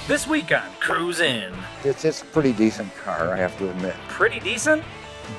This week on Cruise In. It's a pretty decent car, I have to admit. Pretty decent?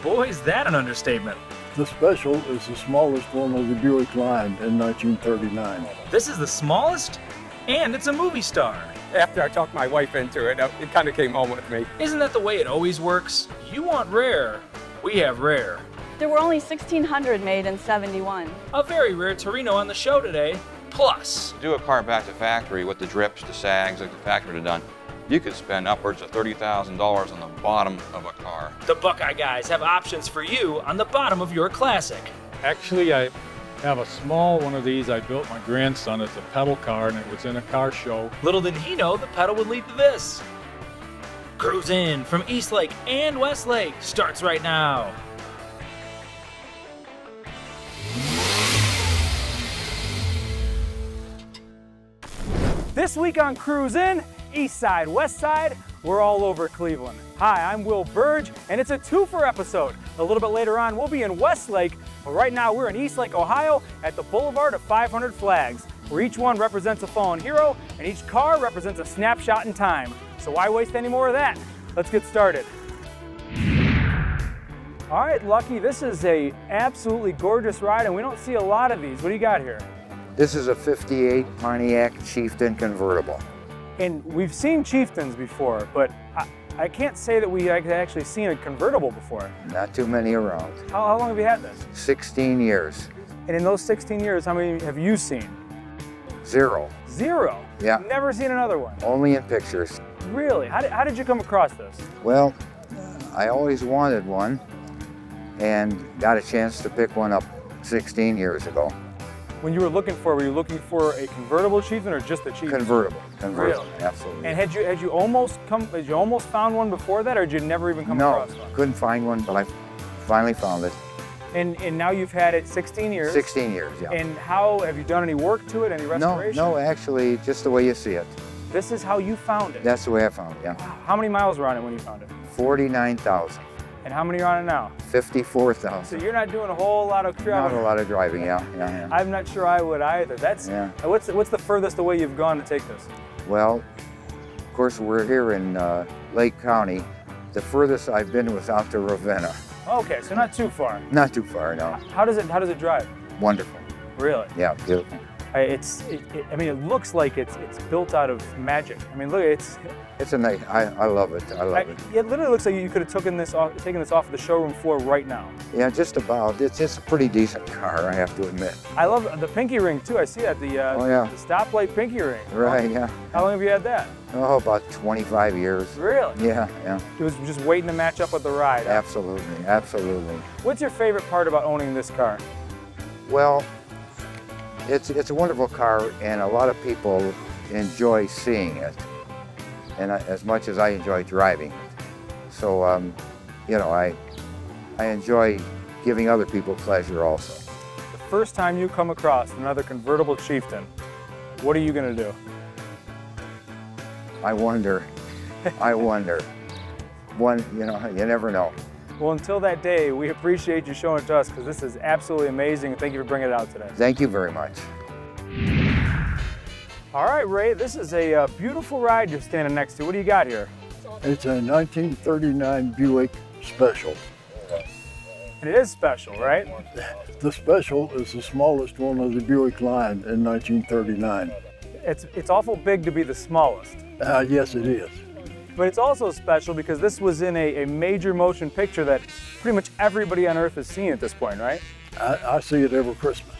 Boy, is that an understatement. The Special is the smallest one of the Buick line in 1939. This is the smallest, and it's a movie star. After I talked my wife into it, it kind of came home with me. Isn't that the way it always works? You want rare, we have rare. There were only 1,600 made in '71. A very rare Torino on the show today. Plus, To do a car back to factory with the drips, the sags like the factory had done, you could spend upwards of $30,000 on the bottom of a car. the Buckeye guys have options for you on the bottom of your classic. Actually, I have a small one of these I built my grandson. It's a pedal car, and it was in a car show. Little did he know the pedal would lead to this. Cruise In from Eastlake and Westlake starts right now. This week on Cruise In, East Side, West Side, we're all over Cleveland. Hi, I'm Will Burge, and it's a twofer episode. A little bit later on, we'll be in Westlake, but right now we're in Eastlake, Ohio, at the Boulevard of 500 Flags, where each one represents a fallen hero, and each car represents a snapshot in time. So why waste any more of that? Let's get started. All right, Lucky, this is a absolutely gorgeous ride, and we don't see a lot of these. What do you got here? This is a 58 Pontiac Chieftain Convertible. And we've seen Chieftains before, but I can't say that we had actually seen a convertible before. Not too many around. How long have you had this? 16 years. And in those 16 years, how many have you seen? 0. 0? Yeah. Never seen another one? Only in pictures. Really? How did you come across this? Well, I always wanted one and got a chance to pick one up 16 years ago. When you were looking for a convertible Chieftain or just a Chieftain? Convertible. Really? Absolutely. And had you almost found one before that, or did you never even come across one? No, couldn't find one, but I finally found it. And now you've had it 16 years? 16 years, yeah. And how, have you done any work to it, any restoration? No, actually, just the way you see it. This is how you found it? That's the way I found it, yeah. Wow. How many miles were on it when you found it? 49,000. And how many are on it now? 54,000. So you're not doing a whole lot of travel. Not a lot of driving, yeah. I'm not sure I would either. Yeah. What's the furthest away you've gone to take this? Well, of course, we're here in Lake County. The furthest I've been was out to Ravenna. Okay, so not too far. Not too far, no. How does it drive? Wonderful. Really? Yeah, beautiful. I mean, it looks like it's built out of magic. I mean, look, it's a nice. I love it. I love it. It literally looks like you could have taken this off the showroom floor right now. Yeah, just about. It's a pretty decent car, I have to admit. I love the pinky ring too. I see that the stoplight pinky ring. Right. Yeah. How long have you had that? Oh, about 25 years. Really? Yeah. It was just waiting to match up with the ride. Absolutely. Absolutely. What's your favorite part about owning this car? Well, it's a wonderful car, and a lot of people enjoy seeing it, and as much as I enjoy driving it. So, you know, I enjoy giving other people pleasure also. The first time you come across another convertible Chieftain, what are you going to do? I wonder. You never know. Well, until that day, we appreciate you showing it to us because this is absolutely amazing, and thank you for bringing it out today. Thank you very much. All right, Ray, this is a beautiful ride you're standing next to. What do you got here? It's a 1939 Buick Special. And it is special, right? The Special is the smallest one of the Buick line in 1939. It's awful big to be the smallest. Yes, it is. But it's also special because this was in a major motion picture that pretty much everybody on Earth has seen at this point, right? I see it every Christmas.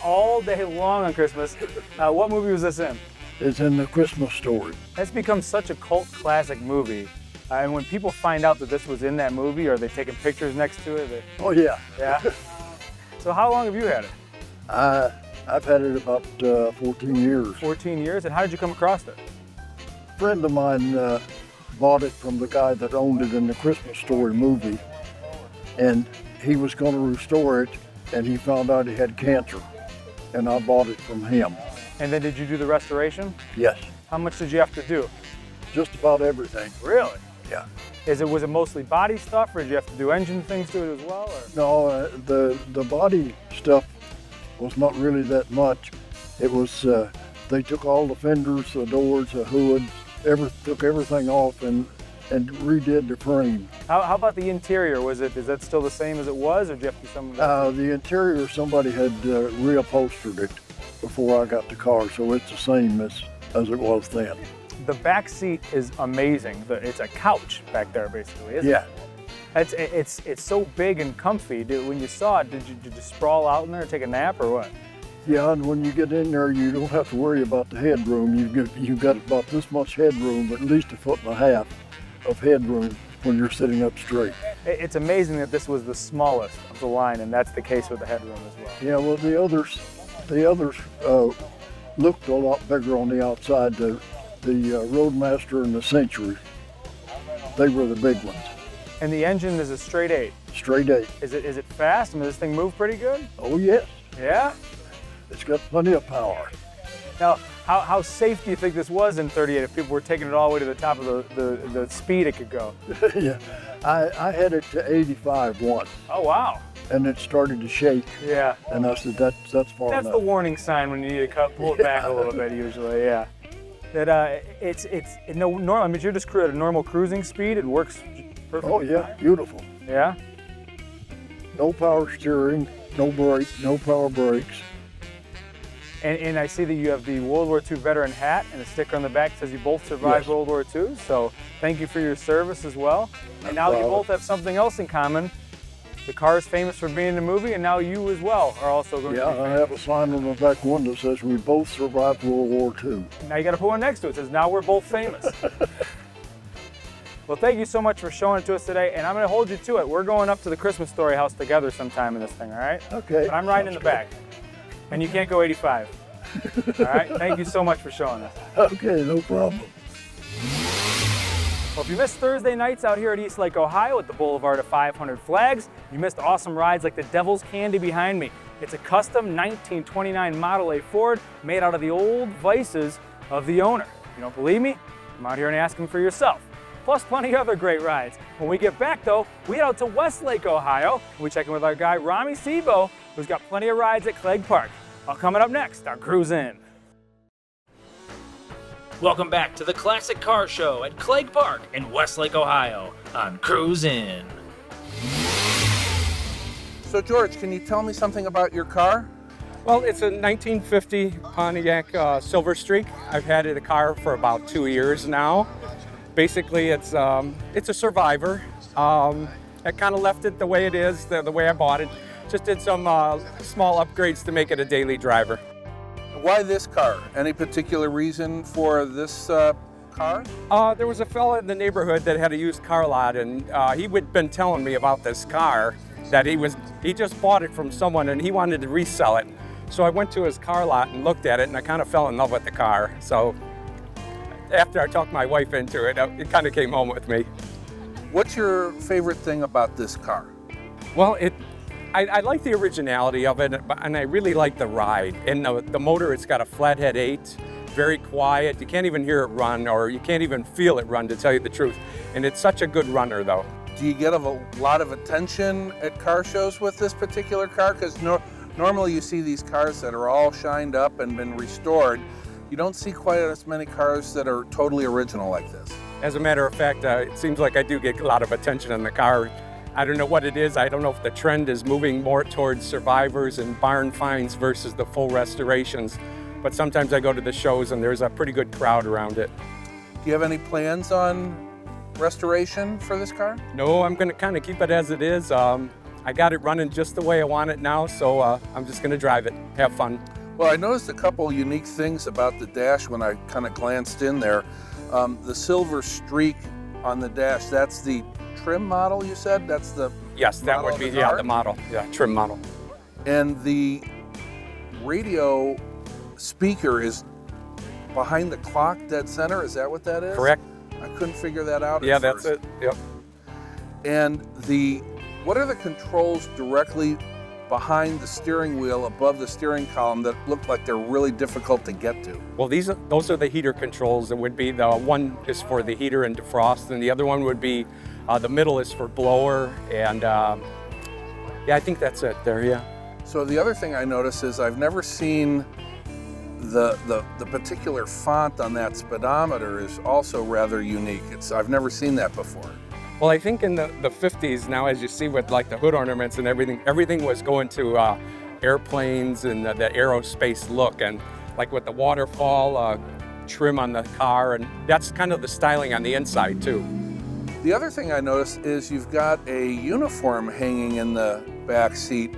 All day long on Christmas. What movie was this in? It's in The Christmas Story. It's become such a cult classic movie. And when people find out that this was in that movie, are they taking pictures next to it? Oh, yeah. Yeah? So how long have you had it? I've had it about 14 years. 14 years? And how did you come across it? A friend of mine bought it from the guy that owned it in the Christmas Story movie, and he was going to restore it, and he found out he had cancer, and I bought it from him. And then did you do the restoration? Yes. How much did you have to do? Just about everything. Really? Yeah. Was it mostly body stuff, or did you have to do engine things to it as well? Or? No, the body stuff was not really that much. It was, they took all the fenders, the doors, the hoods, took everything off and redid the frame. How about the interior? Is that still the same as it was, or did you have to do something? The interior, somebody had reupholstered it before I got the car, so it's the same as it was then. The back seat is amazing. It's a couch back there, basically, isn't it? Yeah. It's so big and comfy. When you saw it, did you sprawl out in there and take a nap, or what? Yeah, and when you get in there, you don't have to worry about the headroom. You've got about this much headroom, at least 1.5 feet of headroom when you're sitting up straight. It's amazing that this was the smallest of the line, and that's the case with the headroom as well. Yeah, well, the others looked a lot bigger on the outside. The Roadmaster and the Century, they were the big ones. And the engine is a straight 8. Straight 8. Is it fast? I mean, does this thing move pretty good? Oh yes. Yeah? It's got plenty of power. Now, how safe do you think this was in 38 if people were taking it all the way to the top of the speed it could go? Yeah, I had it to 85 once. Oh, wow. And it started to shake. Yeah. And I said, that's far enough. That's the warning sign when you need to pull it back a little bit usually, yeah. That I mean, you're just at a normal cruising speed, it works perfectly. Oh yeah, beautiful. Yeah? No power steering, no brake, no power brakes. And I see that you have the World War II veteran hat and a sticker on the back that says you both survived World War II, so thank you for your service as well. And now you both have something else in common. The car is famous for being in the movie, and now you as well are also going to be famous. Yeah, I have a sign on the back window that says we both survived World War II. Now you got to put one next to it. It says, now we're both famous. Well, thank you so much for showing it to us today, and I'm going to hold you to it. We're going up to the Christmas Story house together sometime in this thing, all right? Okay. But I'm riding in the back, and you can't go 85. All right? Thank you so much for showing us. Okay, no problem. Well, if you missed Thursday nights out here at Eastlake, Ohio at the Boulevard of 500 Flags, you missed awesome rides like the Devil's Candy behind me. It's a custom 1929 Model A Ford made out of the old vices of the owner. If you don't believe me, come out here and ask him for yourself. Plus plenty of other great rides. When we get back though, we head out to Westlake, Ohio, and we check in with our guy, Rami Sebo, who's got plenty of rides at Clegg Park. All coming up next on Cruise In. Welcome back to the Classic Car Show at Clegg Park in Westlake, Ohio on Cruise In. So George, can you tell me something about your car? Well, it's a 1950 Pontiac Silver Streak. I've had it a car for about 2 years now. Basically, it's a survivor. I kind of left it the way it is, the way I bought it. Just did some small upgrades to make it a daily driver. Why this car? Any particular reason for this car? There was a fella in the neighborhood that had a used car lot, and he'd been telling me about this car, that he just bought it from someone and he wanted to resell it. So I went to his car lot and looked at it, and I kind of fell in love with the car. So after I talked my wife into it, it kind of came home with me. What's your favorite thing about this car? Well, I like the originality of it, and I really like the ride. And the motor, it's got a flathead 8, very quiet. You can't even hear it run, or you can't even feel it run, to tell you the truth. And it's such a good runner, though. Do you get a lot of attention at car shows with this particular car? Because normally you see these cars that are all shined up and been restored. You don't see quite as many cars that are totally original like this. As a matter of fact, it seems like I do get a lot of attention on the car. I don't know what it is. I don't know if the trend is moving more towards survivors and barn finds versus the full restorations. But sometimes I go to the shows and there's a pretty good crowd around it. Do you have any plans on restoration for this car? No, I'm going to kind of keep it as it is. I got it running just the way I want it now, so I'm just going to drive it, have fun. Well, I noticed a couple unique things about the dash when I kind of glanced in there. The silver streak on the dash, that's the trim model, you said? That's the Yes, that would be the model, trim model. And the radio speaker is behind the clock dead center, is that what that is? Correct. I couldn't figure that out Yeah, at that's first. it, yep. And what are the controls directly behind the steering wheel, above the steering column, that look like they're really difficult to get to? Well, those are the heater controls. That would be, the one is for the heater and defrost, and the other one would be, the middle is for blower, and yeah, I think that's it there, yeah. So the other thing I notice is I've never seen the particular font on that speedometer is also rather unique. I've never seen that before. Well, I think in the 50s now, as you see with like the hood ornaments and everything was going to airplanes and the aerospace look, and like with the waterfall trim on the car, and that's kind of the styling on the inside too. The other thing I noticed is you've got a uniform hanging in the back seat,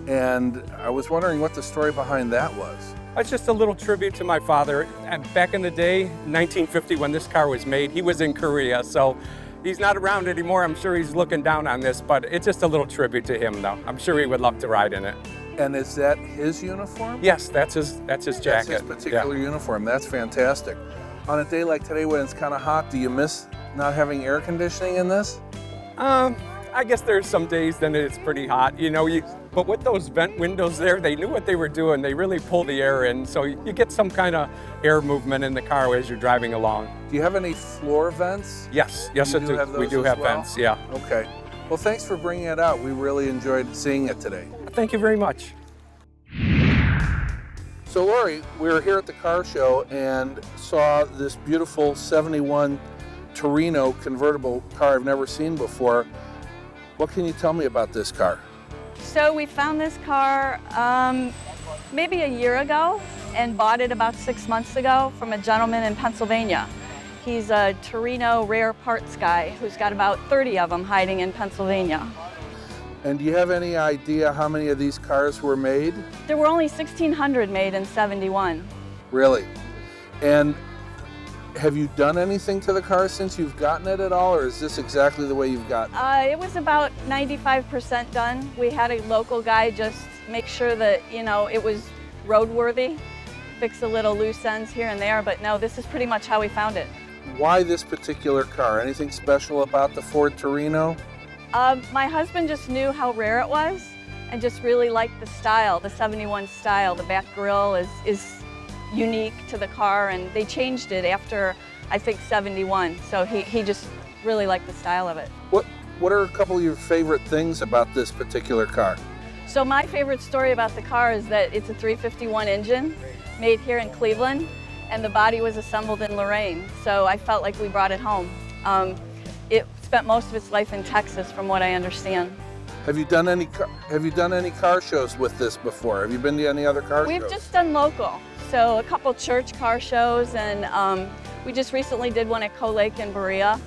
and I was wondering what the story behind that was. It's just a little tribute to my father. And back in the day, 1950, when this car was made, he was in Korea, so he's not around anymore. I'm sure he's looking down on this, but it's just a little tribute to him, though. I'm sure he would love to ride in it. And is that his uniform? Yes, that's his jacket. That's his particular uniform. That's fantastic. On a day like today when it's kind of hot, do you miss not having air conditioning in this? I guess there's some days then it's pretty hot, you know. But with those vent windows there, they knew what they were doing. They really pull the air in, so you get some kind of air movement in the car as you're driving along. Do you have any floor vents? Yes, I do. We do have vents, yeah. Okay. Well, thanks for bringing it out. We really enjoyed seeing it today. Thank you very much. So, Laurie, we were here at the car show and saw this beautiful 71 Torino convertible car I've never seen before. What can you tell me about this car? So we found this car maybe a year ago and bought it about 6 months ago from a gentleman in Pennsylvania. He's a Torino rare parts guy who's got about 30 of them hiding in Pennsylvania. And do you have any idea how many of these cars were made? There were only 1,600 made in '71. Really? And have you done anything to the car since you've gotten it at all, or is this exactly the way you've gotten it? It was about 95% done. We had a local guy just make sure that, you know, it was roadworthy, fix a little loose ends here and there, but no, this is pretty much how we found it. Why this particular car? Anything special about the Ford Torino? My husband just knew how rare it was and just really liked the style, the 71 style. The back grille is unique to the car, and they changed it after, I think, 71. So he just really liked the style of it. What are a couple of your favorite things about this particular car? So my favorite story about the car is that it's a 351 engine made here in Cleveland, and the body was assembled in Lorraine. So I felt like we brought it home. It spent most of its life in Texas, from what I understand. Have you done any car shows with this before? Have you been to any other car shows? We've just done local. So a couple church car shows, and we just recently did one at Coe Lake in Berea.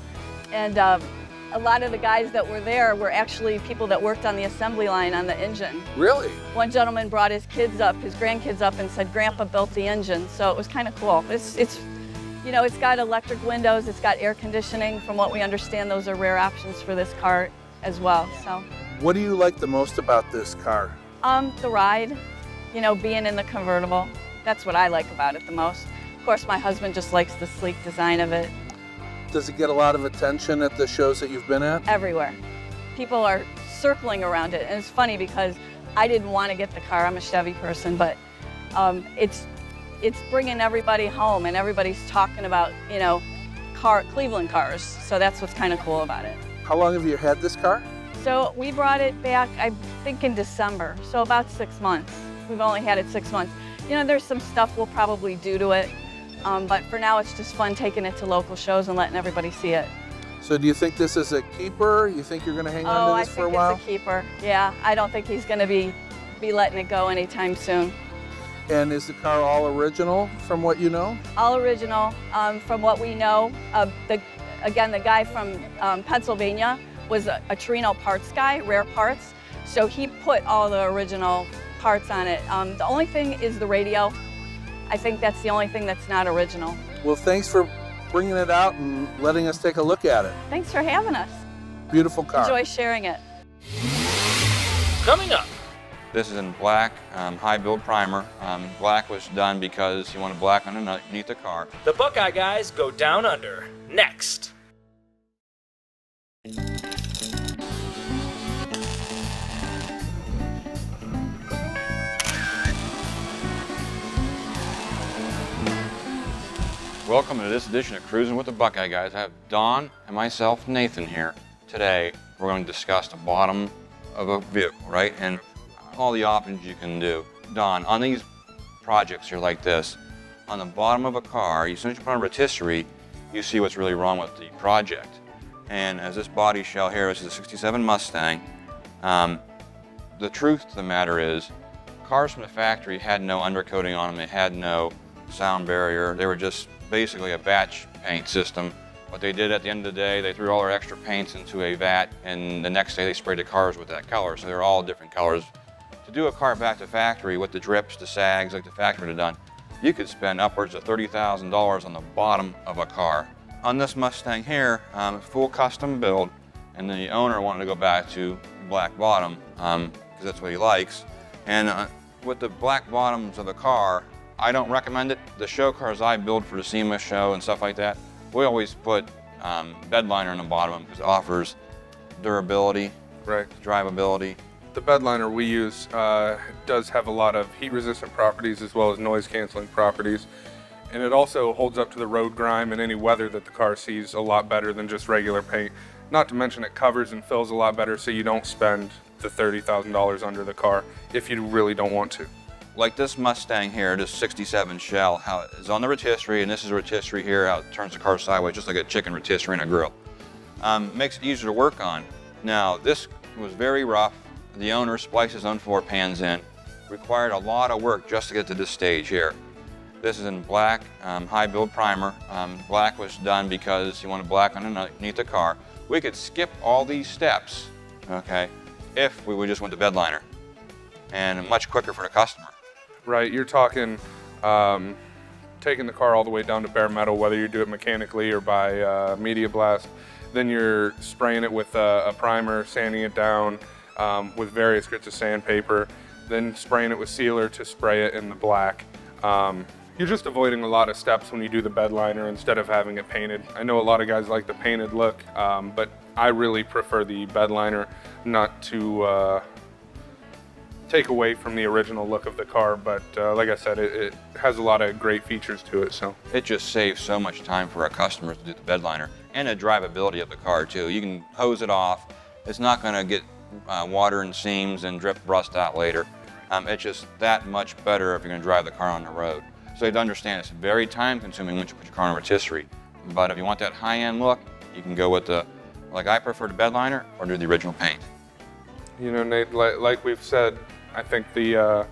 And a lot of the guys that were there were actually people that worked on the assembly line on the engine. Really? One gentleman brought his grandkids up and said, "Grandpa built the engine." So it was kind of cool. It's you know, it's got electric windows, it's got air conditioning. From what we understand, those are rare options for this car as well. So. What do you like the most about this car? The ride, you know, being in the convertible. That's what I like about it the most. Of course, my husband just likes the sleek design of it. Does it get a lot of attention at the shows that you've been at? Everywhere. People are circling around it, and it's funny because I didn't want to get the car. I'm a Chevy person, but it's bringing everybody home, and everybody's talking about, you know, Cleveland cars. So that's what's kind of cool about it. How long have you had this car? So we brought it back, I think, in December, so about 6 months. We've only had it 6 months. You know, there's some stuff we'll probably do to it, but for now it's just fun taking it to local shows and letting everybody see it. So do you think this is a keeper? You think you're going to hang on to this for a while? I think it's a keeper, yeah. I don't think he's going to be letting it go anytime soon. And is the car all original from what you know? All original, from what we know. Again, the guy from Pennsylvania was a Torino parts guy, rare parts. So he put all the original parts on it. The only thing is the radio. I think that's the only thing that's not original. Well, thanks for bringing it out and letting us take a look at it. Thanks for having us. Beautiful car. Enjoy sharing it. Coming up. This is in black, high build primer. Black was done because you wanted black underneath the car. The Buckeye guys go down under. Next. Welcome to this edition of Cruising with the Buckeye Guys. I have Don and myself, Nathan, here. Today, we're going to discuss the bottom of a vehicle, right? And all the options you can do. Don, on these projects here like this, on the bottom of a car, as soon as you put on a rotisserie, you see what's really wrong with the project. And as this body shell here, this is a 67 Mustang, the truth of the matter is, cars from the factory had no undercoating on them, they had no sound barrier, they were just basically a batch paint system. What they did at the end of the day, they threw all their extra paints into a vat, and the next day they sprayed the cars with that color, so they're all different colors. To do a car back to factory with the drips, the sags like the factory had done, you could spend upwards of $30,000 on the bottom of a car. On this Mustang here, full custom build, and the owner wanted to go back to black bottom because that's what he likes. And with the black bottoms of the car, I don't recommend it. The show cars I build for the SEMA show and stuff like that, we always put bed liner on the bottom because it offers durability, Right. drivability. The bed liner we use does have a lot of heat-resistant properties as well as noise-canceling properties. And it also holds up to the road grime and any weather that the car sees a lot better than just regular paint. Not to mention it covers and fills a lot better so you don't spend the $30,000 under the car if you really don't want to. Like this Mustang here, this 67 shell, how it is on the rotisserie, and this is a rotisserie here, how it turns the car sideways, just like a chicken rotisserie in a grill. Makes it easier to work on. Now, this was very rough. The owner spliced his own 4 pans in. Required a lot of work just to get to this stage here. This is in black, high build primer. Black was done because he wanted black underneath the car. We could skip all these steps, okay, if we would just went to bed liner, and much quicker for the customer. Right, you're talking taking the car all the way down to bare metal, whether you do it mechanically or by media blast. Then you're spraying it with a primer, sanding it down with various grits of sandpaper, then spraying it with sealer to spray it in the black. You're just avoiding a lot of steps when you do the bed liner instead of having it painted. I know a lot of guys like the painted look, but I really prefer the bed liner, not to take away from the original look of the car, but like I said, it has a lot of great features to it. So it just saves so much time for our customers to do the bed liner, and the drivability of the car too. You can hose it off. It's not going to get water and seams and drip rust out later. It's just that much better if you're going to drive the car on the road. So you have to understand it's very time consuming once you put your car on a rotisserie. But if you want that high-end look, you can go with the, like I prefer the bed liner, or do the original paint. You know, Nate, like we've said, I think the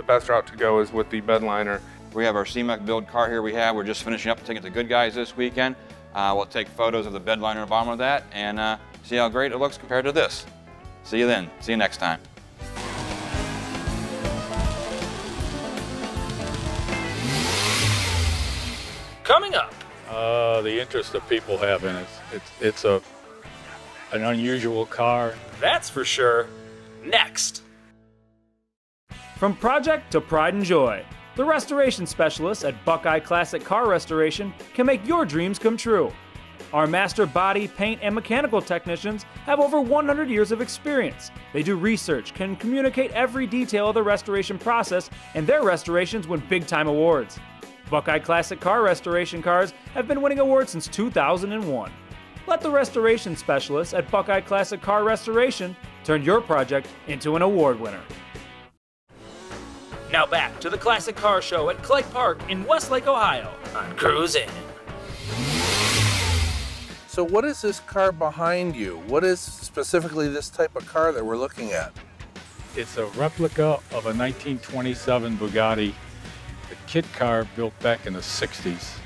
best route to go is with the bed liner. We have our SEMA build car here we're just finishing up taking it to Good Guys this weekend. We'll take photos of the bed liner and bottom of that and see how great it looks compared to this. See you then. See you next time. Coming up. The interest that people have in it. It's an unusual car. That's for sure. Next. From project to pride and joy, the restoration specialists at Buckeye Classic Car Restoration can make your dreams come true. Our master body, paint, and mechanical technicians have over 100 years of experience. They do research, can communicate every detail of the restoration process, and their restorations win big-time awards. Buckeye Classic Car Restoration cars have been winning awards since 2001. Let the restoration specialists at Buckeye Classic Car Restoration turn your project into an award winner. Now back to the Classic Car Show at Clegg Park in Westlake, Ohio on Cruise In. So what is this car behind you? What is specifically this type of car that we're looking at? It's a replica of a 1927 Bugatti, a kit car built back in the 60s.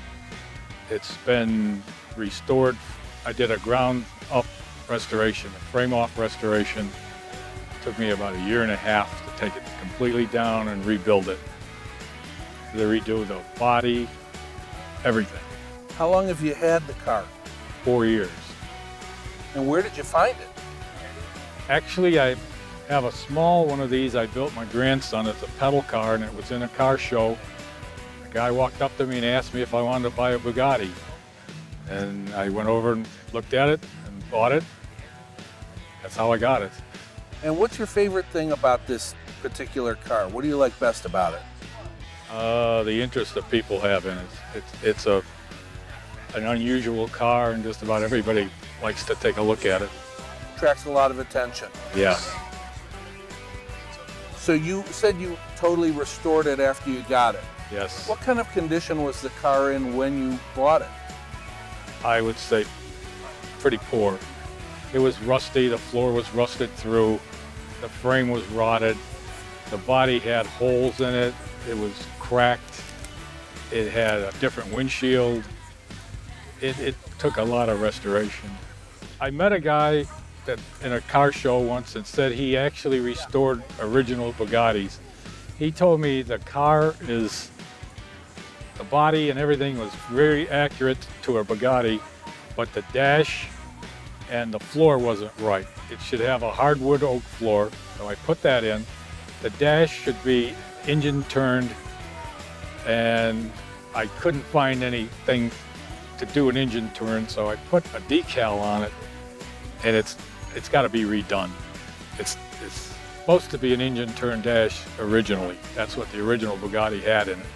It's been restored. I did a ground up restoration, a frame off restoration. It took me about 1.5 years to take it completely down and rebuild it. They redo the body, everything. How long have you had the car? 4 years. And where did you find it? Actually, I have a small one of these I built my grandson. It's a pedal car, and it was in a car show. A guy walked up to me and asked me if I wanted to buy a Bugatti. And I went over and looked at it and bought it. That's how I got it. And what's your favorite thing about this particular car? What do you like best about it? The interest that people have in it. It's an unusual car, and just about everybody likes to take a look at it. Attracts a lot of attention. Yeah. So you said you totally restored it after you got it. Yes. What kind of condition was the car in when you bought it? I would say pretty poor. It was rusty, the floor was rusted through, the frame was rotted, the body had holes in it, it was cracked, it had a different windshield. It took a lot of restoration. I met a guy that in a car show once and said he actually restored original Bugattis. He told me the body and everything was very accurate to a Bugatti, but the dash and the floor wasn't right. It should have a hardwood oak floor, so I put that in. The dash should be engine turned, and I couldn't find anything to do an engine turn, so I put a decal on it, and it's got to be redone. It's supposed to be an engine turn dash originally. That's what the original Bugatti had in it.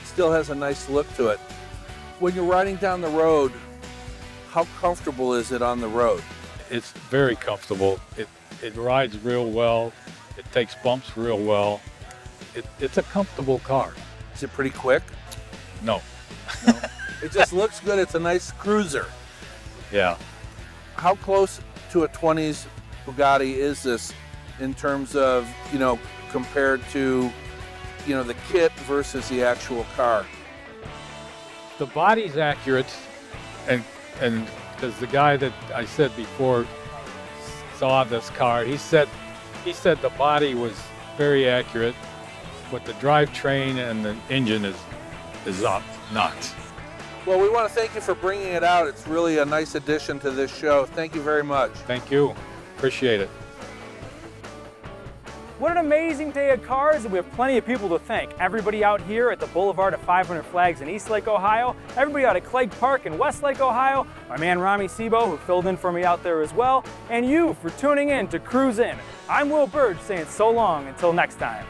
Still has a nice look to it. When you're riding down the road, how comfortable is it on the road? It's very comfortable. It rides real well. It takes bumps real well. It's a comfortable car. Is it pretty quick? No. It just looks good. It's a nice cruiser. Yeah. How close to a 20s Bugatti is this in terms of, compared to, the kit versus the actual car? The body's accurate, and because the guy that I said before saw this car, he said the body was very accurate, but the drivetrain and the engine is up nuts. Well, we want to thank you for bringing it out. It's really a nice addition to this show. Thank you very much. Thank you. Appreciate it. What an amazing day of cars, and we have plenty of people to thank. Everybody out here at the Boulevard of 500 Flags in Eastlake, Ohio, everybody out at Clegg Park in Westlake, Ohio, my man Rami Sebo, who filled in for me out there as well, and you for tuning in to Cruise In. I'm Will Burge saying so long until next time.